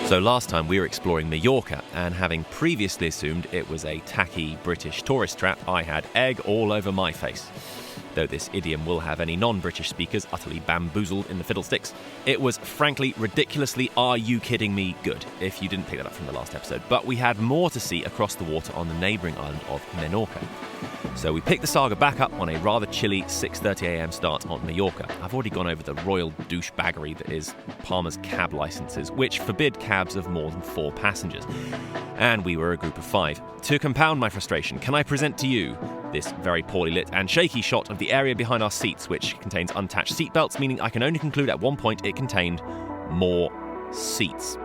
So last time we were exploring Majorca, and having previously assumed it was a tacky British tourist trap, I had egg all over my face. Though this idiom will have any non-British speakers utterly bamboozled in the fiddlesticks. It was frankly ridiculously are you kidding me good, if you didn't pick that up from the last episode. But we had more to see across the water on the neighbouring island of Menorca. So we picked the saga back up on a rather chilly 6:30am start on Majorca. I've already gone over the royal douchebaggery that is Palmer's cab licences, which forbid cabs of more than 4 passengers. And we were a group of 5. To compound my frustration, can I present to you this very poorly lit and shaky shot of the area behind our seats, which contains unattached seatbelts, meaning I can only conclude at one point it contained more seats.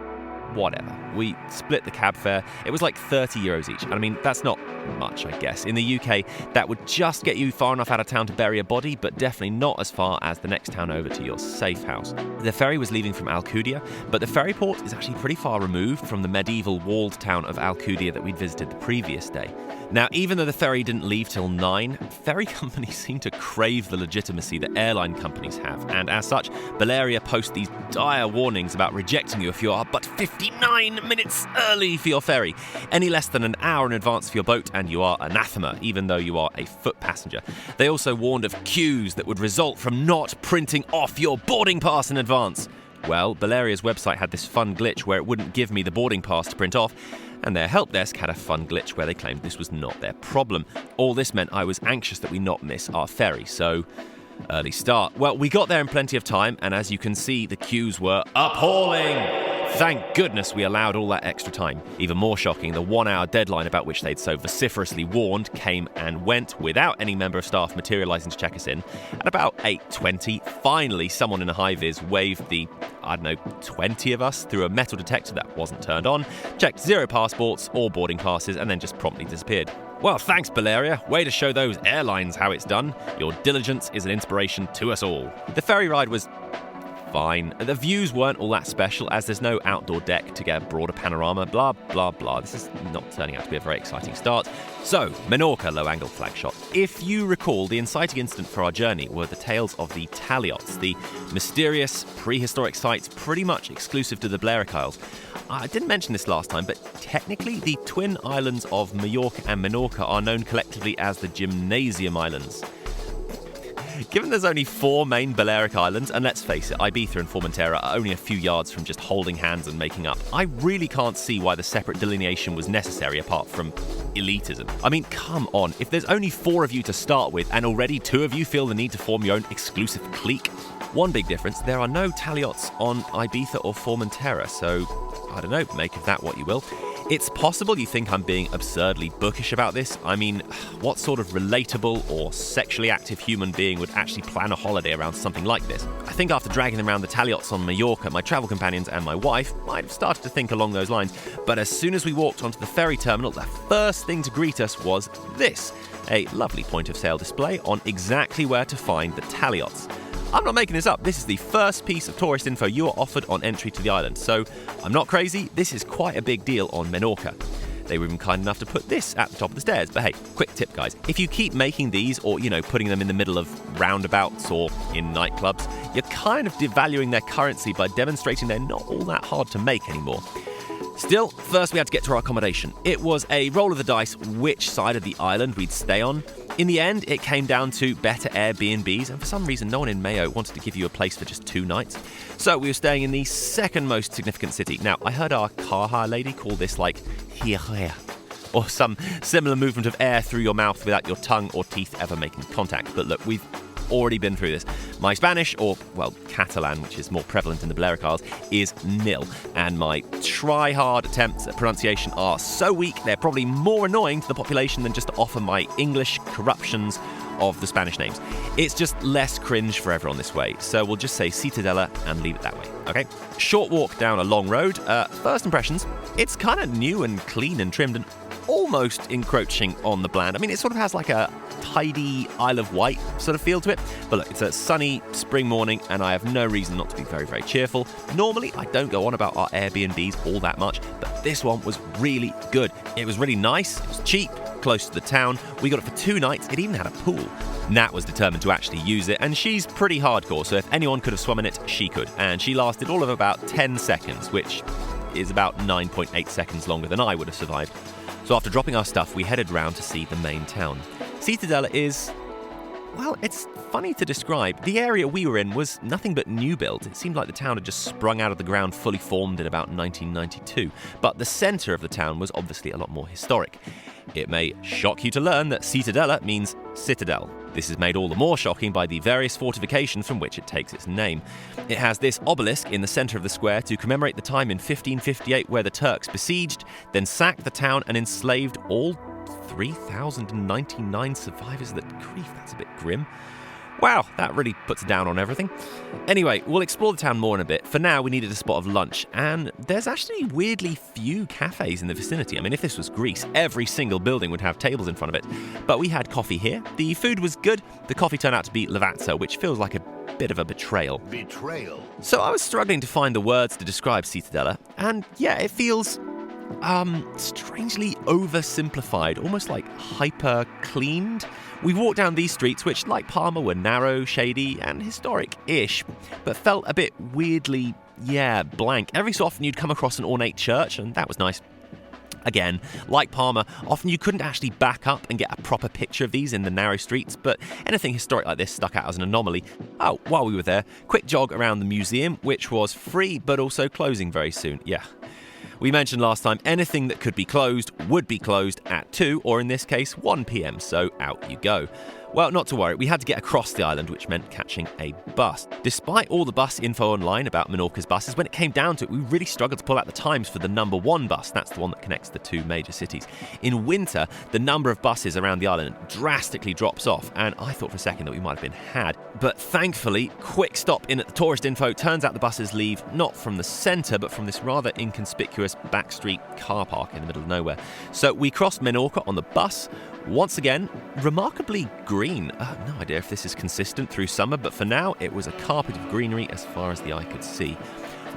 Whatever. We split the cab fare. It was like €30 each. And I mean, that's not much, I guess. In the UK, that would just get you far enough out of town to bury a body, but definitely not as far as the next town over to your safe house. The ferry was leaving from Alcudia, but the ferry port is actually pretty far removed from the medieval walled town of Alcudia that we'd visited the previous day. Now, even though the ferry didn't leave till 9, ferry companies seem to crave the legitimacy that airline companies have, and as such, Balearia post these dire warnings about rejecting you if you are but 59 minutes early for your ferry. Any less than an hour in advance for your boat and you are anathema, even though you are a foot passenger. They also warned of queues that would result from not printing off your boarding pass in advance. Well, Baleria's website had this fun glitch where it wouldn't give me the boarding pass to print off, and their help desk had a fun glitch where they claimed this was not their problem. All this meant I was anxious that we not miss our ferry, so early start. Well, we got there in plenty of time, and as you can see, the queues were appalling. Thank goodness we allowed all that extra time. Even more shocking, the 1-hour deadline about which they'd so vociferously warned came and went without any member of staff materialising to check us in. At about 8:20, finally someone in a high-vis waved the, 20 of us through a metal detector that wasn't turned on, checked 0 passports or boarding passes, and then just promptly disappeared. Well, thanks, Balearia. Way to show those airlines how it's done. Your diligence is an inspiration to us all. The ferry ride was fine. The views weren't all that special, as there's no outdoor deck to get a broader panorama, blah, blah, blah. This is not turning out to be a very exciting start. So, Menorca low-angle flag shot. If you recall, the inciting incident for our journey were the tales of the Taliots, the mysterious prehistoric sites pretty much exclusive to the Balearic Isles. I didn't mention this last time, but technically the twin islands of Majorca and Menorca are known collectively as the Gymnasium Islands. Given there's only 4 main Balearic Islands, and let's face it, Ibiza and Formentera are only a few yards from just holding hands and making up, I really can't see why the separate delineation was necessary apart from elitism. I mean, come on, if there's only 4 of you to start with, and already 2 of you feel the need to form your own exclusive clique. One big difference, there are no Taliots on Ibiza or Formentera, so I don't know, make of that what you will. It's possible you think I'm being absurdly bookish about this. I mean, what sort of relatable or sexually active human being would actually plan a holiday around something like this? I think after dragging them around the Taliots on Majorca, my travel companions and my wife might have started to think along those lines. But as soon as we walked onto the ferry terminal, the first thing to greet us was this, a lovely point-of-sale display on exactly where to find the Taliots. I'm not making this up, this is the first piece of tourist info you are offered on entry to the island, so I'm not crazy, this is quite a big deal on Menorca. They were even kind enough to put this at the top of the stairs, but hey, quick tip guys, if you keep making these or, putting them in the middle of roundabouts or in nightclubs, you're kind of devaluing their currency by demonstrating they're not all that hard to make anymore. Still, first we had to get to our accommodation. It was a roll of the dice which side of the island we'd stay on. In the end, it came down to better Airbnbs, and for some reason no one in Mayo wanted to give you a place for just 2 nights. So we were staying in the second most significant city. Now, I heard our car hire lady call this like here, or some similar movement of air through your mouth without your tongue or teeth ever making contact. But look, we've already been through this. My Spanish, or, Catalan, which is more prevalent in the Balearic Isles, is nil. And my try-hard attempts at pronunciation are so weak, they're probably more annoying to the population than just to offer my English corruptions of the Spanish names. It's just less cringe for everyone this way, so we'll just say Ciutadella and leave it that way, okay? Short walk down a long road. First impressions, it's kind of new and clean and trimmed and almost encroaching on the bland. I mean, it sort of has like a tidy Isle of Wight sort of feel to it. But look, it's a sunny spring morning and I have no reason not to be very, very cheerful. Normally, I don't go on about our Airbnbs all that much, but this one was really good. It was really nice, it was cheap, close to the town. We got it for 2 nights. It even had a pool. Nat was determined to actually use it, and she's pretty hardcore, so if anyone could have swum in it, she could. And she lasted all of about 10 seconds, which is about 9.8 seconds longer than I would have survived. So after dropping our stuff, we headed round to see the main town. Ciutadella is... well, it's funny to describe. The area we were in was nothing but new build. It seemed like the town had just sprung out of the ground fully formed in about 1992. But the centre of the town was obviously a lot more historic. It may shock you to learn that Ciutadella means citadel. This is made all the more shocking by the various fortifications from which it takes its name. It has this obelisk in the centre of the square to commemorate the time in 1558 where the Turks besieged, then sacked the town and enslaved all 3,099 survivors. Grief, that's a bit grim. Wow, that really puts down on everything. Anyway, we'll explore the town more in a bit. For now, we needed a spot of lunch, and there's actually weirdly few cafes in the vicinity. I mean, if this was Greece, every single building would have tables in front of it. But we had coffee here. The food was good. The coffee turned out to be Lavazza, which feels like a bit of a betrayal. So I was struggling to find the words to describe Ciutadella, and yeah, it feels... strangely oversimplified, almost like hyper-cleaned. We walked down these streets which, like Parma, were narrow, shady and historic-ish, but felt a bit weirdly, blank. Every so often you'd come across an ornate church, and that was nice. Again, like Parma, often you couldn't actually back up and get a proper picture of these in the narrow streets, but anything historic like this stuck out as an anomaly. Oh, while we were there, quick jog around the museum, which was free but also closing very soon. Yeah. We mentioned last time anything that could be closed would be closed at 2, or in this case 1 p.m, so out you go. Well, not to worry, we had to get across the island, which meant catching a bus. Despite all the bus info online about Menorca's buses, when it came down to it, we really struggled to pull out the times for the number 1 bus. That's the one that connects the 2 major cities. In winter, the number of buses around the island drastically drops off, and I thought for a second that we might have been had. But thankfully, quick stop in at the tourist info, turns out the buses leave not from the centre, but from this rather inconspicuous backstreet car park in the middle of nowhere. So we crossed Menorca on the bus. Once again, remarkably green. No idea if this is consistent through summer, but for now it was a carpet of greenery as far as the eye could see.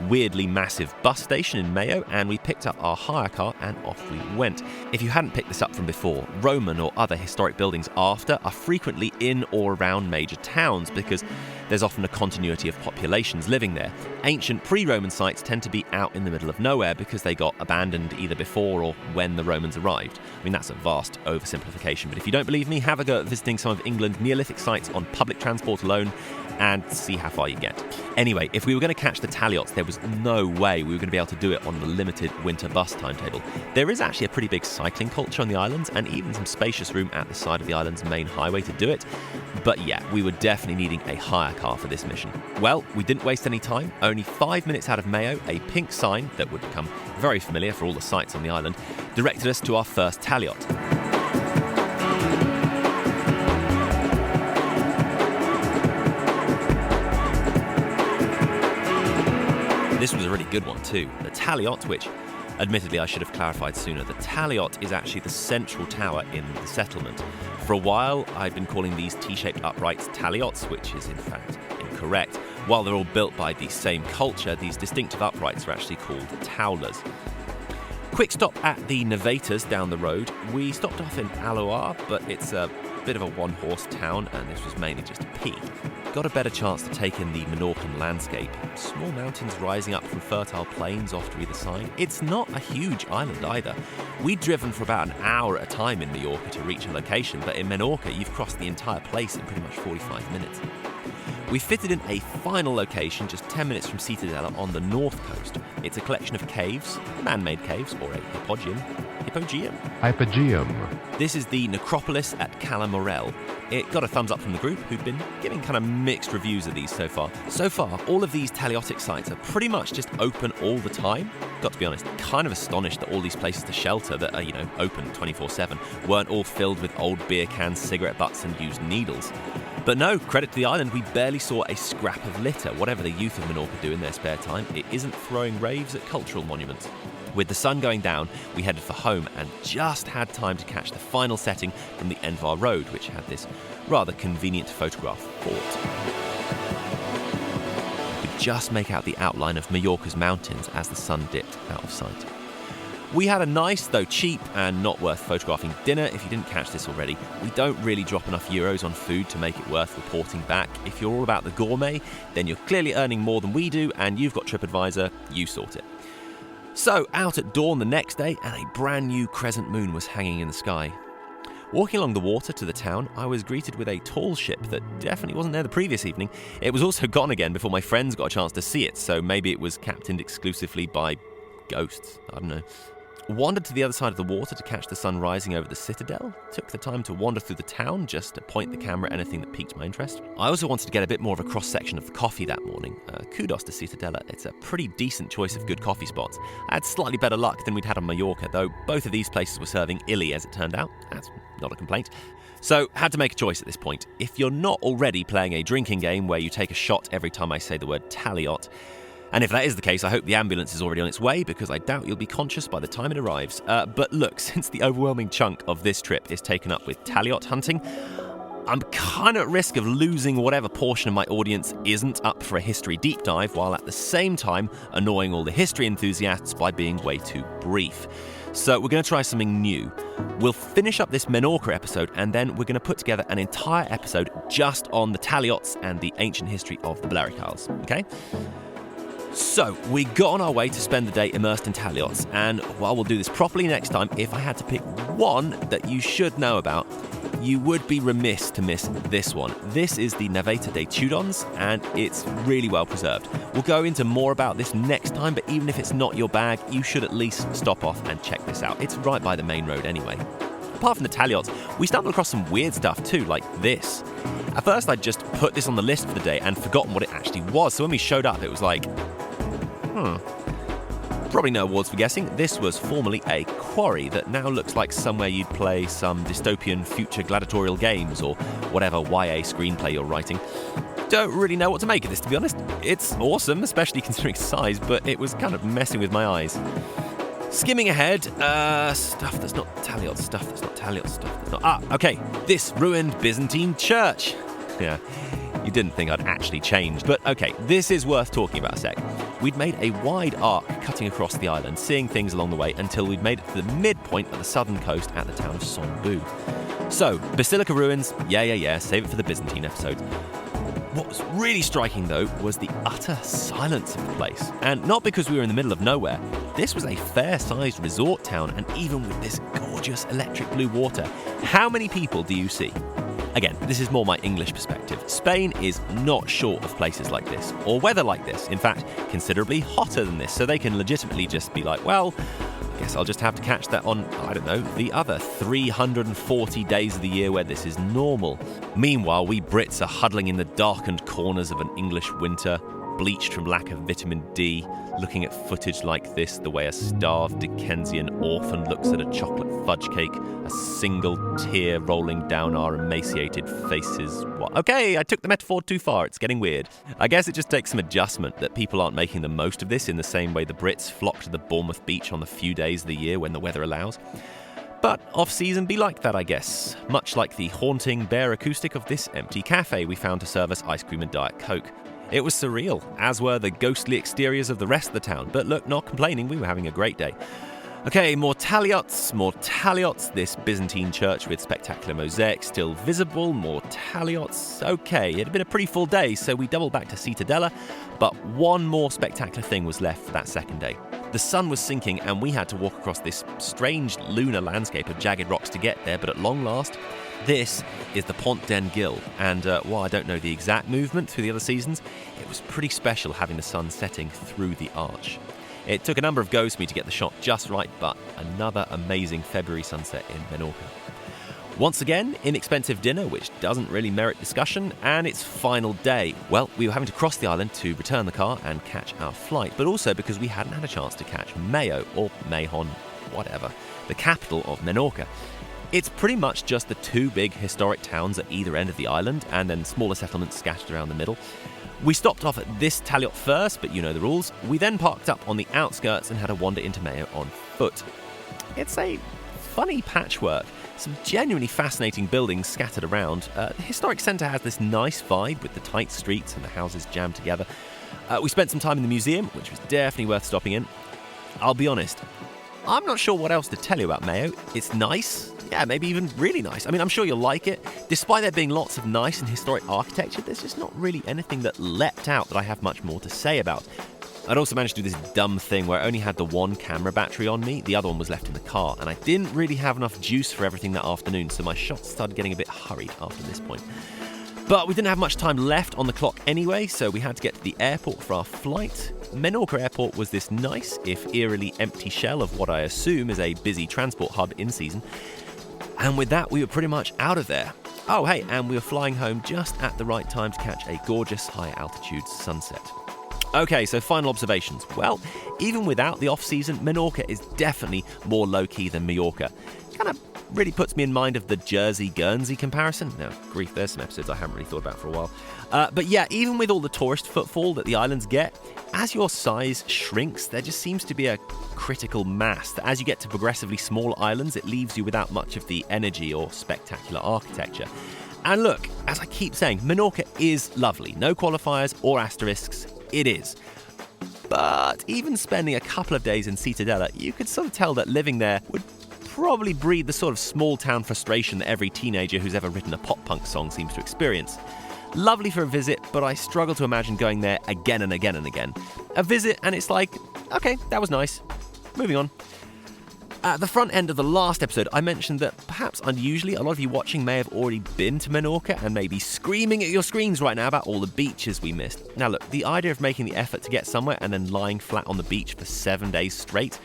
Weirdly massive bus station in Mayo, and we picked up our hire car and off we went. If you hadn't picked this up from before, Roman or other historic buildings after are frequently in or around major towns because there's often a continuity of populations living there. Ancient pre-Roman sites tend to be out in the middle of nowhere because they got abandoned either before or when the Romans arrived. I mean, that's a vast oversimplification, but if you don't believe me, have a go at visiting some of England's Neolithic sites on public transport alone and see how far you get. Anyway, if we were going to catch the Taliots, there was no way we were going to be able to do it on the limited winter bus timetable. There is actually a pretty big cycling culture on the islands and even some spacious room at the side of the island's main highway to do it. But yeah, we were definitely needing a hire car for this mission. Well, we didn't waste any time. Only 5 minutes out of Mayo, a pink sign that would become very familiar for all the sites on the island directed us to our first Taliot. This was a really good one too. The Taliot, which admittedly I should have clarified sooner, the Taliot is actually the central tower in the settlement. For a while, I'd been calling these T-shaped uprights Taliots, which is in fact incorrect. While they're all built by the same culture, these distinctive uprights are actually called towlers. Quick stop at the Novatas down the road. We stopped off in Aloar, but it's a bit of a one-horse town, and this was mainly just a pee. Got a better chance to take in the Menorcan landscape. Small mountains rising up from fertile plains off to either side. It's not a huge island either. We'd driven for about an hour at a time in Majorca to reach a location, but in Menorca you've crossed the entire place in pretty much 45 minutes. We fitted in a final location just 10 minutes from Ciutadella on the north coast. It's a collection of caves, man-made caves, or a hypogeum. This is the necropolis at Cala Morel. It got a thumbs up from the group, who've been giving kind of mixed reviews of these so far. So far, all of these Taliotic sites are pretty much just open all the time. Got to be honest, kind of astonished that all these places to shelter that are, open 24/7 weren't all filled with old beer cans, cigarette butts and used needles. But no, credit to the island, we barely saw a scrap of litter. Whatever the youth of Menorca do in their spare time, it isn't throwing raves at cultural monuments. With the sun going down, we headed for home and just had time to catch the final setting from the end of our road, which had this rather convenient photograph fort. We could just make out the outline of Majorca's mountains as the sun dipped out of sight. We had a nice, though cheap and not worth photographing dinner. If you didn't catch this already, we don't really drop enough euros on food to make it worth reporting back. If you're all about the gourmet, then you're clearly earning more than we do, and you've got TripAdvisor, you sort it. So, out at dawn the next day, and a brand new crescent moon was hanging in the sky. Walking along the water to the town, I was greeted with a tall ship that definitely wasn't there the previous evening. It was also gone again before my friends got a chance to see it, so maybe it was captained exclusively by ghosts. I don't know. Wandered to the other side of the water to catch the sun rising over the Citadel. Took the time to wander through the town just to point the camera at anything that piqued my interest. I also wanted to get a bit more of a cross-section of the coffee that morning. Kudos to Ciutadella, it's a pretty decent choice of good coffee spots. I had slightly better luck than we'd had on Majorca, though both of these places were serving illy as it turned out. That's not a complaint. So, had to make a choice at this point. If you're not already playing a drinking game where you take a shot every time I say the word Taliot, and if that is the case, I hope the ambulance is already on its way, because I doubt you'll be conscious by the time it arrives. But look, since the overwhelming chunk of this trip is taken up with Taliot hunting, I'm kind of at risk of losing whatever portion of my audience isn't up for a history deep dive, while at the same time annoying all the history enthusiasts by being way too brief. So we're going to try something new. We'll finish up this Menorca episode, and then we're going to put together an entire episode just on the Taliots and the ancient history of the Balearic Isles, okay? So, we got on our way to spend the day immersed in Taliots, and while we'll do this properly next time, if I had to pick one that you should know about, you would be remiss to miss this one. This is the Naveta de Teudons, and it's really well preserved. We'll go into more about this next time, but even if it's not your bag, you should at least stop off and check this out. It's right by the main road anyway. Apart from the Taliots, we stumbled across some weird stuff too, like this. At first, I'd just put this on the list for the day and forgotten what it actually was, so when we showed up, it was like, Probably no awards for guessing. This was formerly a quarry that now looks like somewhere you'd play some dystopian future gladiatorial games or whatever YA screenplay you're writing. Don't really know what to make of this, to be honest. It's awesome, especially considering size, but it was kind of messing with my eyes. Skimming ahead, stuff that's not Taliot, stuff that's not Taliot, stuff that's not... okay, this ruined Byzantine church. Yeah, you didn't think I'd actually changed, but okay, this is worth talking about a sec. We'd made a wide arc cutting across the island, seeing things along the way until we'd made it to the midpoint of the southern coast at the town of Sombu. So, Basilica ruins, yeah, save it for the Byzantine episode. What was really striking, though, was the utter silence of the place. And not because we were in the middle of nowhere. This was a fair-sized resort town, and even with this gorgeous electric blue water, how many people do you see? Again, this is more my English perspective. Spain is not short of places like this, or weather like this. In fact, considerably hotter than this, so they can legitimately just be like, well, I guess I'll just have to catch that on, I don't know, the other 340 days of the year where this is normal. Meanwhile, we Brits are huddling in the darkened corners of an English winter, bleached from lack of vitamin D, looking at footage like this, the way a starved Dickensian orphan looks at a chocolate fudge cake, a single tear rolling down our emaciated faces. What? Okay, I took the metaphor too far, it's getting weird. I guess it just takes some adjustment that people aren't making the most of this in the same way the Brits flock to the Bournemouth beach on the few days of the year when the weather allows. But off-season be like that, I guess. Much like the haunting, bare acoustic of this empty cafe we found to serve us ice cream and Diet Coke. It was surreal, as were the ghostly exteriors of the rest of the town, but look, not complaining, we were having a great day. Okay, more Taliots, this Byzantine church with spectacular mosaics still visible, more Taliots. Okay, it had been a pretty full day, so we doubled back to Ciutadella, but one more spectacular thing was left for that second day. The sun was sinking and we had to walk across this strange lunar landscape of jagged rocks to get there, but at long last, this is the Pont d'Engil, and while I don't know the exact movement through the other seasons, it was pretty special having the sun setting through the arch. It took a number of goes for me to get the shot just right, but another amazing February sunset in Menorca. Once again, inexpensive dinner, which doesn't really merit discussion, and its final day. Well, we were having to cross the island to return the car and catch our flight, but also because we hadn't had a chance to catch Mayo, or Mahon, whatever, the capital of Menorca. It's pretty much just the two big historic towns at either end of the island, and then smaller settlements scattered around the middle. We stopped off at this Taliot first, but you know the rules. We then parked up on the outskirts and had a wander into Mayo on foot. It's a funny patchwork. Some genuinely fascinating buildings scattered around. The historic centre has this nice vibe with the tight streets and the houses jammed together. We spent some time in the museum, which was definitely worth stopping in. I'll be honest, I'm not sure what else to tell you about Mayo. It's nice. Yeah, maybe even really nice. I mean, I'm sure you'll like it. Despite there being lots of nice and historic architecture, there's just not really anything that leapt out that I have much more to say about. I'd also managed to do this dumb thing where I only had the one camera battery on me, the other one was left in the car, and I didn't really have enough juice for everything that afternoon, so my shots started getting a bit hurried after this point. But we didn't have much time left on the clock anyway, so we had to get to the airport for our flight. Menorca Airport was this nice, if eerily empty shell of what I assume is a busy transport hub in season. And with that, we were pretty much out of there. Oh, hey, and we were flying home just at the right time to catch a gorgeous high-altitude sunset. Okay, so final observations. Well, even without the off-season, Menorca is definitely more low-key than Majorca. Kind of really puts me in mind of the Jersey-Guernsey comparison. Now, grief, there's some episodes I haven't really thought about for a while. But yeah, even with all the tourist footfall that the islands get, as your size shrinks, there just seems to be a critical mass that as you get to progressively smaller islands, it leaves you without much of the energy or spectacular architecture. And look, as I keep saying, Menorca is lovely. No qualifiers or asterisks. It is. But even spending a couple of days in Ciutadella, you could sort of tell that living there would probably breed the sort of small-town frustration that every teenager who's ever written a pop-punk song seems to experience. Lovely for a visit, but I struggle to imagine going there again and again and again. A visit and it's like, okay, that was nice. Moving on. At the front end of the last episode, I mentioned that perhaps unusually, a lot of you watching may have already been to Menorca and may be screaming at your screens right now about all the beaches we missed. Now look, the idea of making the effort to get somewhere and then lying flat on the beach for 7 days straight,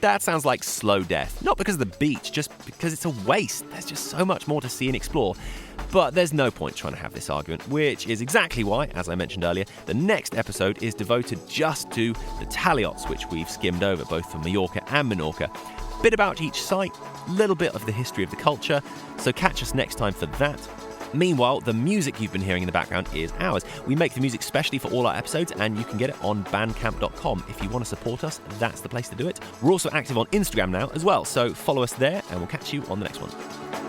that sounds like slow death. Not because of the beach, just because it's a waste. There's just so much more to see and explore. But there's no point trying to have this argument, which is exactly why, as I mentioned earlier, the next episode is devoted just to the Taliots, which we've skimmed over both for Majorca and Menorca. Bit about each site, little bit of the history of the culture, so catch us next time for that. Meanwhile, the music you've been hearing in the background is ours. We make the music specially for all our episodes, and you can get it on bandcamp.com. If you want to support us, that's the place to do it. We're also active on Instagram now as well, so follow us there, and we'll catch you on the next one.